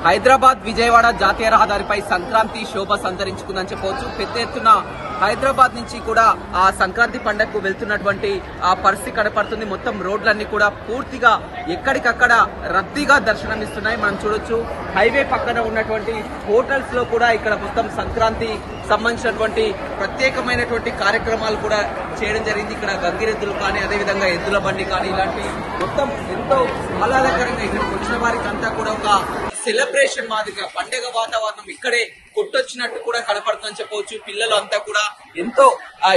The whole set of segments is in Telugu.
హైదరాబాద్ విజయవాడ జాతీయ రహదారిపై సంక్రాంతి శోభ సంతరించుకుందని చెప్పవచ్చు. పెద్ద ఎత్తున హైదరాబాద్ నుంచి కూడా ఆ సంక్రాంతి పండుగకు వెళ్తున్నటువంటి ఆ పరిస్థితి కనపడుతుంది. మొత్తం రోడ్లన్నీ కూడా పూర్తిగా ఎక్కడికక్కడ రద్దీగా దర్శనమిస్తున్నాయి. మనం చూడొచ్చు హైవే పక్కన ఉన్నటువంటి హోటల్స్ లో కూడా ఇక్కడ మొత్తం సంక్రాంతి సంబంధించినటువంటి ప్రత్యేకమైనటువంటి కార్యక్రమాలు కూడా చేయడం జరిగింది. ఇక్కడ గంగిరెద్దులు కానీ అదేవిధంగా ఎద్దుల బండి కానీ ఇలాంటి మొత్తం ఎంతో ఆహ్లాదకరంగా ఇక్కడికి వచ్చిన వారికి అంతా కూడా ఒక సెలబ్రేషన్ మాదిరిగా పండుగ వాతావరణం ఇక్కడే కొట్టొచ్చినట్టు కూడా కనపడుతుందని చెప్పవచ్చు. పిల్లలు అంతా కూడా ఎంతో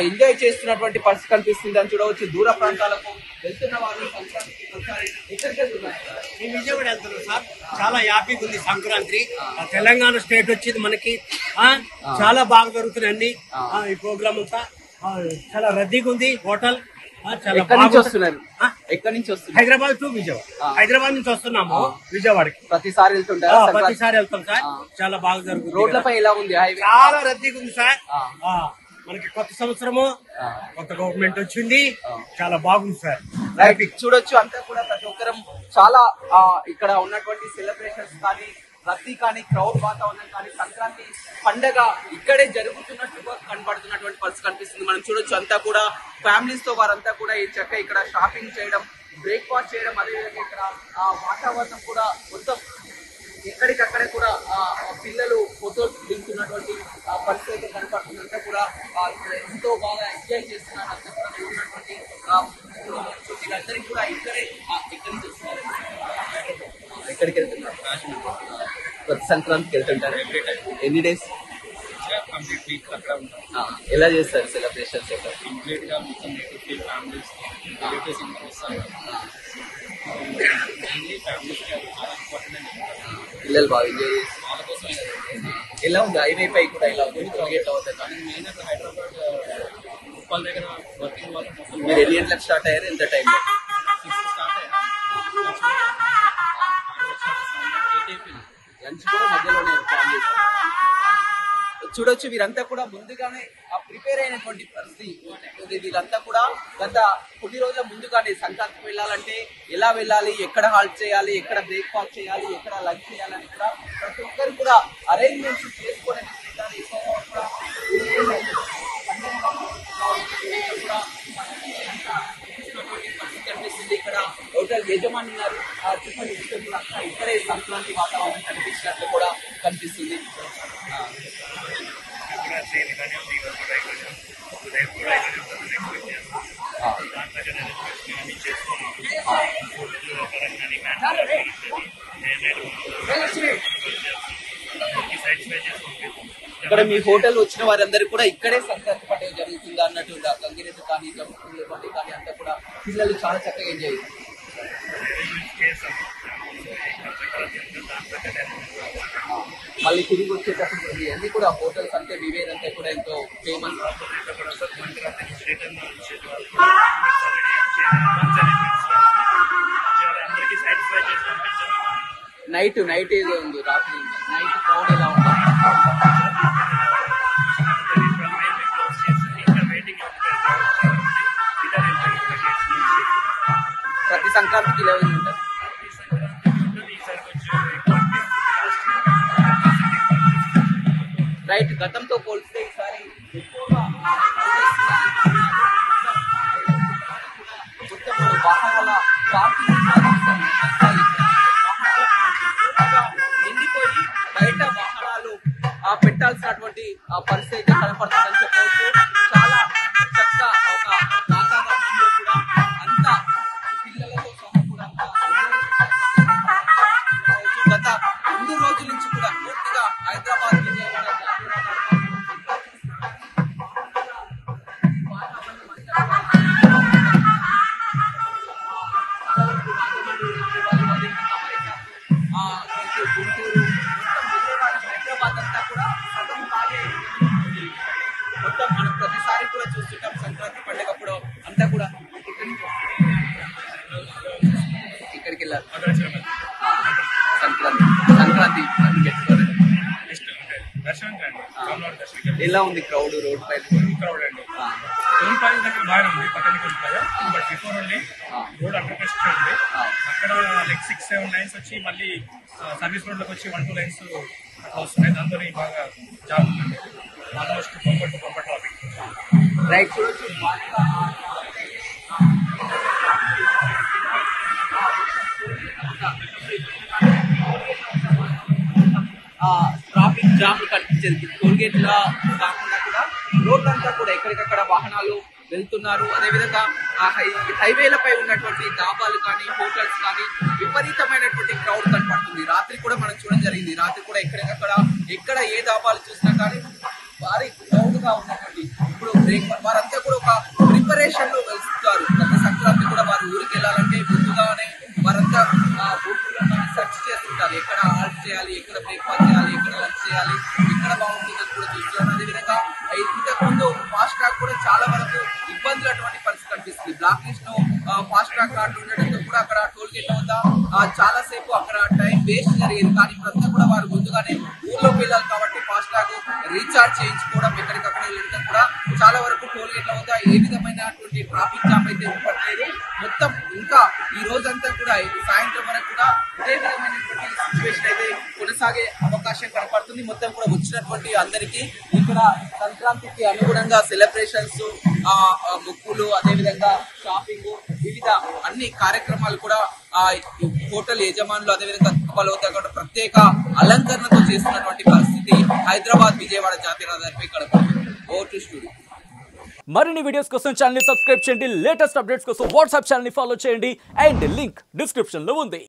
ఎంజాయ్ చేస్తున్నటువంటి పరిస్థితి కనిపిస్తుంది అని చూడవచ్చు. దూర ప్రాంతాలకు వెళ్తున్న వారు ఎక్కడికి వెళ్తున్నారు? మేము విజయవాడ వెళ్తున్నాం సార్. చాలా హ్యాపీగా ఉంది సంక్రాంతి. తెలంగాణ స్టేట్ వచ్చింది మనకి. చాలా బాగా జరుగుతున్నాయి అన్ని. ఈ ప్రోగ్రామ్ అంతా చాలా రద్దీగా ఉంది. హోటల్ ఎక్కడి నుంచి వస్తున్నారు? హైదరాబాద్ టు విజయవాడ. హైదరాబాద్ నుంచి వస్తున్నాము విజయవాడకి. ప్రతిసారి వెళ్తుంటారు? ప్రతిసారి వెళ్తాం సార్. చాలా బాగా జరుగుతుంది. రోడ్లపై ఎలా ఉంది? చాలా రద్దీగా ఉంది సార్. మనకి కొత్త సంవత్సరము, కొత్త గవర్నమెంట్ వచ్చింది. చాలా బాగుంది సార్. చూడొచ్చు అంతా కూడా ప్రతి ఒక్కరం చాలా ఇక్కడ ఉన్నటువంటి సెలబ్రేషన్స్ కానీ రద్దీ కానీ క్రౌడ్ వాతావరణం కానీ సంక్రాంతి పండగ ఇక్కడే జరుగుతున్నట్టుగా కనబడుతున్నటువంటి పరిస్థితి కనిపిస్తుంది. మనం చూడొచ్చు అంతా కూడా ఫ్యామిలీస్ తో వారంతా కూడా ఈ చక్కగా ఇక్కడ షాపింగ్ చేయడం, బ్రేక్ఫాస్ట్ చేయడం, అదేవిధంగా ఇక్కడ వాతావరణం కూడా మొత్తం ఎక్కడికక్కడే కూడా పిల్లలు ఫోటోలు దిగుతున్నటువంటి పరిస్థితి అయితే కనపడుతుంది. అంతా కూడా ఇక్కడ ఎంతో బాగా ఎంజాయ్ చేస్తున్నారు. అంతా కూడా ఉన్నటువంటి వీళ్ళందరికీ కూడా ఇక్కడే ఎక్కడి నుంచి వస్తున్నారు? ఎక్కడికి వెళ్తున్నారు? ప్రతి సంక్రాంతికి వెళ్తుంటారు? ఎన్ని డేస్? ఎలా చేస్తారు సెలబ్రేషన్స్? పిల్లలు బాగా ఎంజాయ్ చేస్తారు. ఎలా ఉంది హైవే పై కూడా? ఎలా ఉంది? మీరు ఎన్ని గంటలకు స్టార్ట్ అయ్యారు? ఎంత టైంలో? లంచ్ కూడా మధ్యలోనే చూడొచ్చు. వీరంతా కూడా ముందుగానే ప్రిపేర్ అయినటువంటి పరిస్థితి. వీళ్ళంతా కూడా గత కొన్ని రోజుల ముందుగానే సంక్రాంతికి వెళ్ళాలంటే ఎలా వెళ్ళాలి, ఎక్కడ హాల్ట్ చేయాలి, ఎక్కడ బ్రేక్ఫాస్ట్ చేయాలి, ఎక్కడ లంచ్ చేయాలని కూడా ప్రతి ఒక్కరు కూడా అరేంజ్మెంట్స్ చేసుకునే కనిపిస్తుంది. ఇక్కడ హోటల్ యజమాని గారు చుట్టూ ఇక్కడే సంక్రాంతి వాతావరణం కనిపించినట్లు కూడా కనిపిస్తుంది. ఇక్కడ మీ హోటల్ వచ్చిన వారందరూ కూడా ఇక్కడే సంక్రాంతి పండుగ జరుగుతుందా అన్నట్టు గంగిరెద్దు కానీ పండుగ కానీ అంతా కూడా పిల్లలు చాలా చక్కగా ఎంజాయ్ చేస్తారు. మళ్ళీ తిరిగి వచ్చేటప్పుడు అన్ని కూడా హోటల్స్ అంటే వివేర్ అంతా కూడా ఎంతో ఫేమస్. నైట్ ఏదో ఉంది, రాత్రి నైట్ క్రౌడ్ ఎలా ఉంది? ప్రతి సంక్రాంతికి ఇలా ఉంటుంది. రైట్. గతంతో పోలిస్తే ఈసారి ఎక్కువగా వాహనాల నిండిపోయి బయట వాహనాలు పెట్టాల్సినటువంటి పరిస్థితి కనపడుతుందని చెప్పవచ్చు. చాలా చక్కగా ఒక వాతావరణంలో కూడా అంతా పిల్లలతో సహా కూడా గత 2 రోజుల నుంచి కూడా పూర్తిగా హైదరాబాద్ విజయవాడ హైదరాబాద్ అంతా కూడా సగం ఖాళీ మొత్తం మనం ప్రతిసారి కూడా చూస్తుంటాం సంక్రాంతి పండుగప్పుడు అంతా కూడా ఇక్కడికి వెళ్ళాలి. సంక్రాంతి ఎలా ఉంది క్రౌడ్? రోడ్ పైన క్రౌడ్ అండి. రోడ్ పైన దగ్గర బాగా ఉంది, పక్కన but before only road under construction ఉంది. అక్కడ అక్కడ లైక్ 6-7 లైన్స్ వచ్చి మళ్ళీ సర్వీస్ రోడ్లోకి వచ్చి 1-2 లైన్స్ అట్లా వస్తున్నాయి. దాంతో బాగా జాబ్ ఉంది. ఆల్మోస్ట్ పంప ట్రాఫిక్. రైట్ చూడొచ్చు. ట్రాఫిక్ జామ్ కనిపించేది టోల్గేట్ లా కాకుండా కూడా రోడ్లంతా కూడా ఎక్కడికక్కడ వాహనాలు వెళ్తున్నారు. అదేవిధంగా ఆ హైవేలపై ఉన్నటువంటి డాబాలు కానీ హోటల్స్ కానీ విపరీతమైనటువంటి క్రౌడ్ కనపడుతుంది. రాత్రి కూడా మనం చూడడం జరిగింది. రాత్రి కూడా ఎక్కడ ఏ డాబాలు చూసినా కానీ భారీ క్రౌడ్ గా ఉన్నటువంటి ఇప్పుడు వారంతా కూడా ఒక ప్రిపరేషన్ లో వెళ్తారు. గత సంక్రాంతి కూడా వారు ఊరికి వెళ్ళాలంటే ముందుగానే వారంతా సెర్చ్ చేస్తుంటారు. ఎక్కడ హాల్ట్ చేయాలి, ఎక్కడ బ్రేక్ఫాస్ట్ చేయాలి, ఎక్కడ లంచ్ చేయాలి, ఎక్కడ బాగుంటుందని కూడా చూస్తున్నారు. అదేవిధంగా ఇంతకుముందు ఫాస్ట్ ట్రాక్ కూడా చాలా వరకు ఇబ్బందులు అటువంటి పరిస్థితి కనిపిస్తుంది. బ్లాక్ లిస్ట్ లో ఫాస్ట్ ట్రాక్ కార్డు ఉండడంతో కూడా అక్కడ టోల్ గేట్ వద్ద చాలా సేపు అక్కడ టైం వేస్ట్ జరిగేది. కానీ ఇప్పుడంతా కూడా వారు ముందుగానే ఊర్లోకి వెళ్ళాలి కాబట్టి ఫాస్ట్ ట్రాక్ రీఛార్జ్ చేయించుకోవడం, ఎక్కడికక్కడ వెళ్ళడం కూడా చాలా వరకు టోల్ గేట్ల వద్ద ఏ విధమైనటువంటి ట్రాఫిక్ జామ్ అయితే ఏర్పడలేదు. మొత్తం ఇంకా ఈ రోజంతా కూడా సాయంత్రం వరకు కూడా ఇదే విధమైనటువంటి సిచ్యువేషన్ అయితే కొనసాగే అవకాశం కనపడుతుంది. మొత్తం కూడా వచ్చినటువంటి అందరికీ ఇక్కడ సంక్రాంతికి అనుగుణంగా సెలబ్రేషన్స్, ముక్కులు, అదేవిధంగా షాపింగ్, వివిధ అన్ని కార్యక్రమాలు కూడా హోటల్ యజమానులు అదేవిధంగా కూడా ప్రత్యేక అలంకరణతో చేస్తున్నటువంటి పరిస్థితి హైదరాబాద్ విజయవాడ జాతీయ రహదారిపై కనపడుతుంది. Over to studio. మరిన్ని వీడియోస్ కోసం ఛానల్ ని సబ్స్క్రైబ్ చేయండి. లేటెస్ట్ అప్డేట్స్ కోసం వాట్సాప్ ఛానల్ ని ఫాలో చేయండి. అండ్ లింక్ డిస్క్రిప్షన్ లో ఉంది.